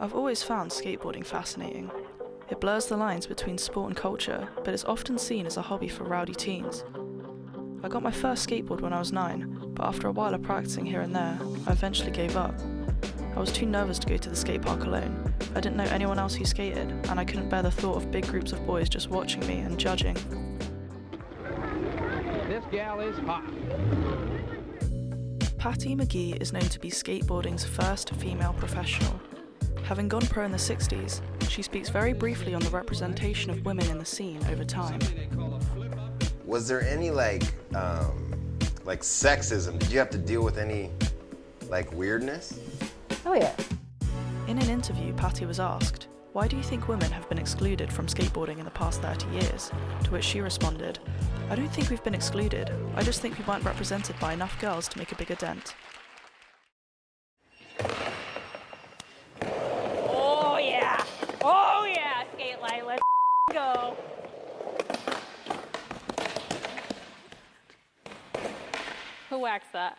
I've always found skateboarding fascinating. It blurs the lines between sport and culture, but it's often seen as a hobby for rowdy teens. I got my first skateboard when I was 9, but after a while of practicing here and there, I eventually gave up. I was too nervous to go to the skate park alone. I didn't know anyone else who skated, and I couldn't bear the thought of big groups of boys just watching me and judging. This gal is hot. Patty McGee is known to be skateboarding's first female professional. Having gone pro in the 60s, she speaks very briefly on the representation of women in the scene over time. Was there any like sexism? Did you have to deal with any weirdness? Oh yeah. In an interview, Patty was asked, "Why do you think women have been excluded from skateboarding in the past 30 years? To which she responded, "I don't think we've been excluded. I just think we weren't represented by enough girls to make a bigger dent." Oh yeah. Oh yeah, skate light, let's go. Who waxed that?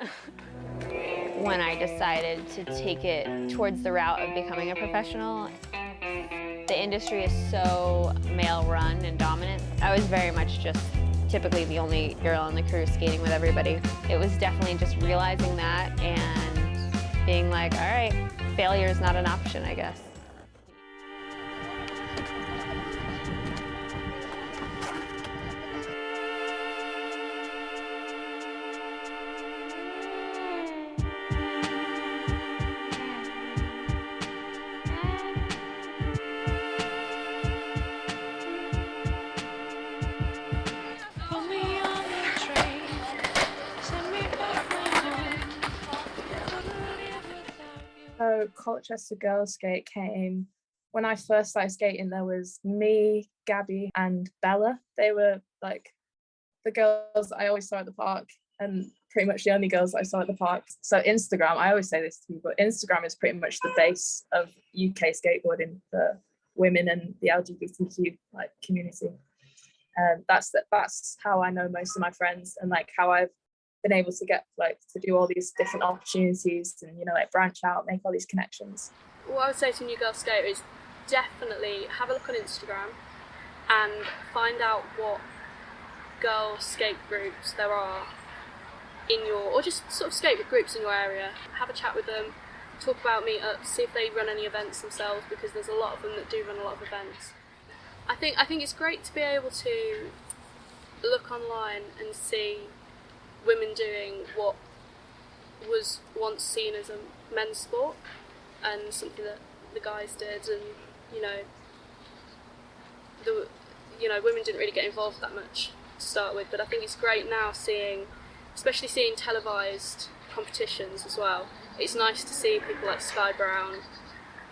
When I decided to take it towards the route of becoming a professional, the industry is so male-run and dominant. I was very much just typically the only girl on the crew skating with everybody. It was definitely just realizing that and being like, all right, failure is not an option, I guess. So Colchester Girls Skate came, when I first started skating, there was me, Gabby and Bella. They were like the girls I always saw at the park and pretty much the only girls I saw at the park. So Instagram, I always say this to people, Instagram is pretty much the base of UK skateboarding for women and the LGBTQ community. That's how I know most of my friends and how I've been able to get to do all these different opportunities and branch out, make all these connections. What I would say to new girl skaters is definitely have a look on Instagram and find out what girl skate groups there are in your, or just sort of skate with groups in your area. Have a chat with them, talk about meetups, see if they run any events themselves, because there's a lot of them that do run a lot of events. I think it's great to be able to look online and see women doing what was once seen as a men's sport and something that the guys did, and women didn't really get involved that much to start with, but I think it's great now especially seeing televised competitions as well. It's nice to see people like Sky Brown,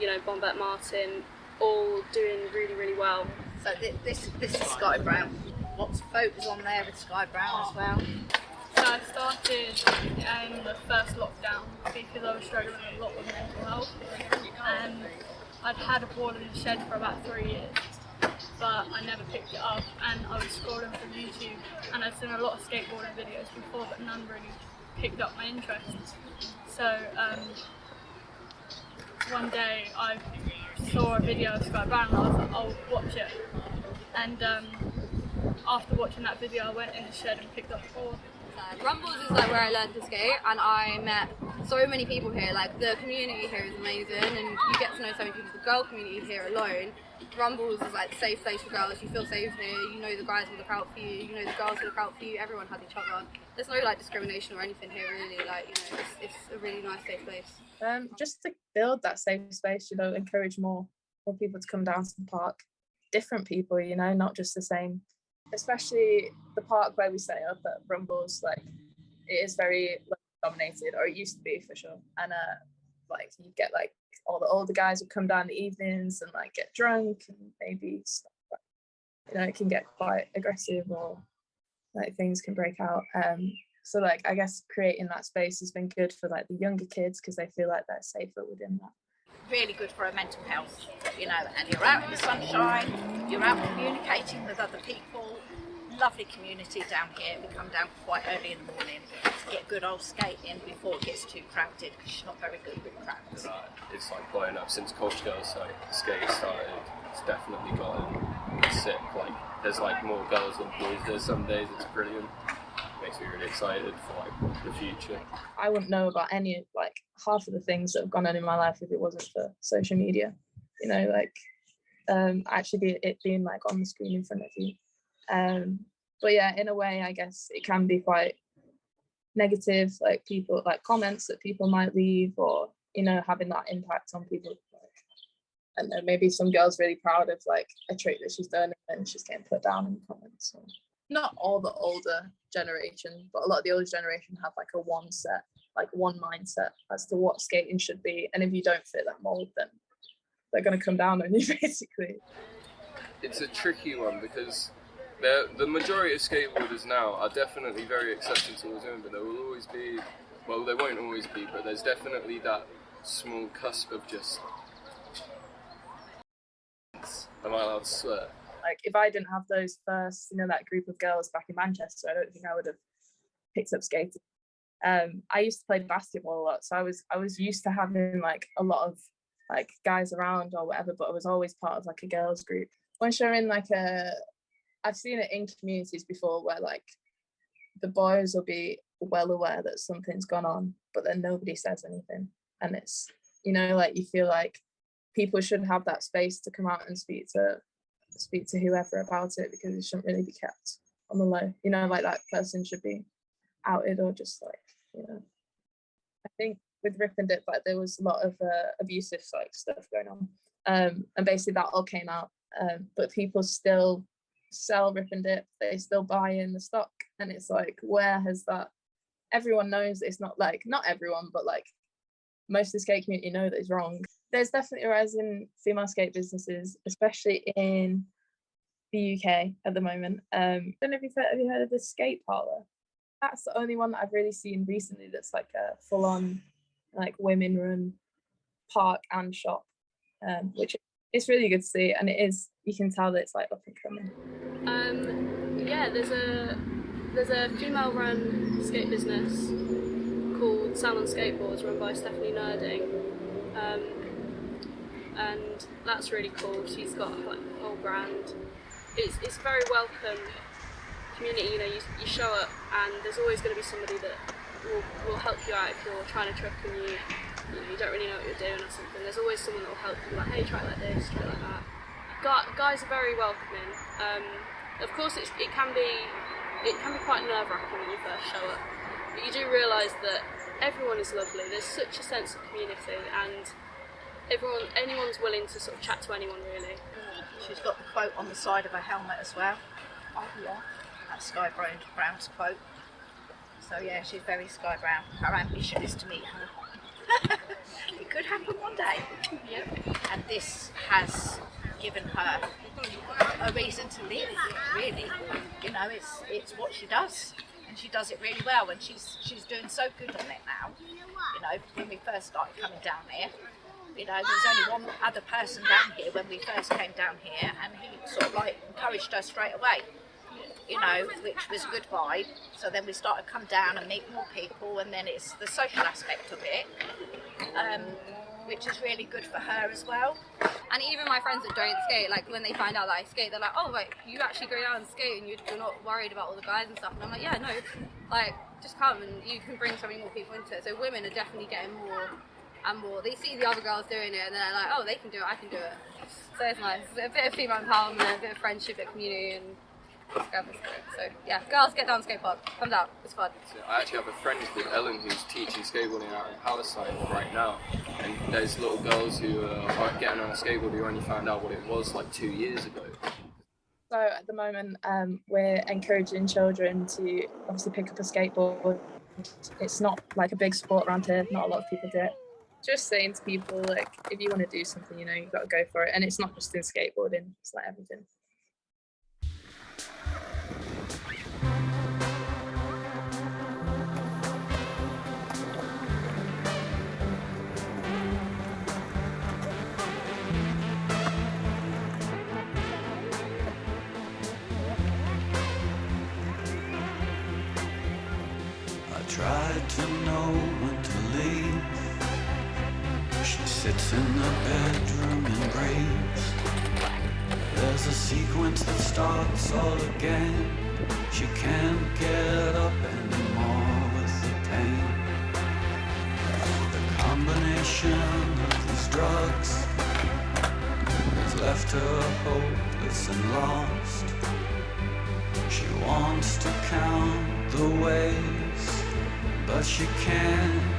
Bombette Martin, all doing really, really well. So this is Sky Brown. Lots of photos on there with Sky Brown as well. So I started in the first lockdown because I was struggling a lot with mental health, and I'd had a board in the shed for about 3 years, but I never picked it up, and I was scrolling through YouTube and I'd seen a lot of skateboarding videos before, but none really picked up my interest. So one day I saw a video of Sky Brown and I was like, I'll watch it, and after watching that video I went in the shed and picked up the board. Rumbles is where I learned to skate, and I met so many people here. The community here is amazing, and you get to know so many people. The girl community here alone, Rumbles is the safe place for girls. You feel safe here. You know the guys will look out for you. You know the girls will look out for you. Everyone has each other. There's no discrimination or anything here really. It's a really nice safe place. Just to build that safe space, encourage more people to come down to the park. Different people, not just the same. Especially the park where we set up at Rumbles, it is very dominated, or it used to be for sure. And you get all the older guys would come down in the evenings and get drunk and maybe stuff. It can get quite aggressive, or things can break out. So I guess creating that space has been good for the younger kids because they feel like they're safer within that. Really good for our mental health, and you're out in the sunshine, you're out communicating with other people, lovely community down here. We come down quite early in the morning to get good old skating before it gets too crowded, because she's not very good with crowds. It's like blowing up since Culture Girls skate started. It's definitely gotten sick. Like, there's like more girls than boys. There's some days it's brilliant. Makes me really excited for like the future. I wouldn't know about any, like, half of the things that have gone on in my life if it wasn't for social media. You know, like, actually it being like on the screen in front of you. But yeah, in a way, I guess it can be quite negative, like people, like comments that people might leave, or, you know, having that impact on people. Like, I don't know, maybe some girl's really proud of like a trick that she's done and she's getting put down in the comments. So, not all the older generation, but a lot of the older generation have like one mindset as to what skating should be. And if you don't fit that mold, then they're going to come down on you, basically. It's a tricky one, because the majority of skateboarders now are definitely very accepting towards women, but there will always be, well, they won't always be, but there's definitely that small cusp of just, am I allowed to swear? Like, if I didn't have those first, you know, that group of girls back in Manchester, I don't think I would have picked up skating. I used to play basketball a lot, so I was used to having like a lot of like guys around or whatever, but I was always part of like a girls group. Once you're in like I've seen it in communities before where like the boys will be well aware that something's gone on, but then nobody says anything, and it's, you know, like you feel like people should have that space to come out and speak to whoever about it, because it shouldn't really be kept on the low, you know, like that person should be outed, or just like, you know. I think with Rip and Dip, like there was a lot of abusive like stuff going on, and basically that all came out, but people still sell Rip and Dip, they still buy in the stock, and it's like, where has that, everyone knows it's not, like, not everyone, but like most of the skate community know that it's wrong. There's definitely a rise in female skate businesses, especially in the UK at the moment. I don't know if have you heard of the Skate Parlour? That's the only one that I've really seen recently that's like a full-on like women-run park and shop, which it's really good to see, and it is, you can tell that it's like up and coming. Yeah, there's a female-run skate business called Salon Skateboards, run by Stephanie Nerding. And that's really cool. She's got like a whole brand. It's a very welcome community. You know, you show up and there's always going to be somebody that will help you out if you're trying to trick and you don't really know what you're doing or something. There's always someone that will help you, like, hey, try it like this, try it like that. Guys are very welcoming. Of course, it can be quite nerve-wracking when you first show up, but you do realise that everyone is lovely. There's such a sense of community, and anyone's willing to sort of chat to anyone, really. She's got the quote on the side of her helmet as well. Oh yeah. That's Sky Brown's quote. So yeah, she's very Sky Brown. Her ambition is to meet her. It could happen one day. Yep. And this has given her a reason to live, really. You know, it's what she does. And she does it really well, and she's doing so good on it now. You know, when we first started coming down here, you know, there was only one other person down here when we first came down here, and he sort of like encouraged her straight away, you know, which was a good vibe. So then we started to come down and meet more people, and then it's the social aspect of it, which is really good for her as well. And even my friends that don't skate, like when they find out that I skate, they're like, oh, like you actually go down and skate and you're not worried about all the guys and stuff. And I'm like, yeah, no, like just come and you can bring so many more people into it. So women are definitely getting more and more. They see the other girls doing it and they're like, oh, they can do it, I can do it. So it's nice. A bit of female empowerment, a bit of friendship, a bit of community, and so yeah, girls, get down skate park, come down, it's fun. So I actually have a friend called Ellen who's teaching skateboarding out in Palestine right now, and there's little girls who are getting on a skateboard who only found out what it was like 2 years ago. So at the moment, we're encouraging children to obviously pick up a skateboard. It's not like a big sport around here, not a lot of people do it. Just saying to people, like, if you want to do something, you know, you've got to go for it. And it's not just in skateboarding, it's like everything. tried to know when to leave. She sits in the bedroom and grieves. There's a sequence that starts all again. She can't get up anymore with the pain. The combination of these drugs has left her hopeless and lost. She wants to count the ways, but she can't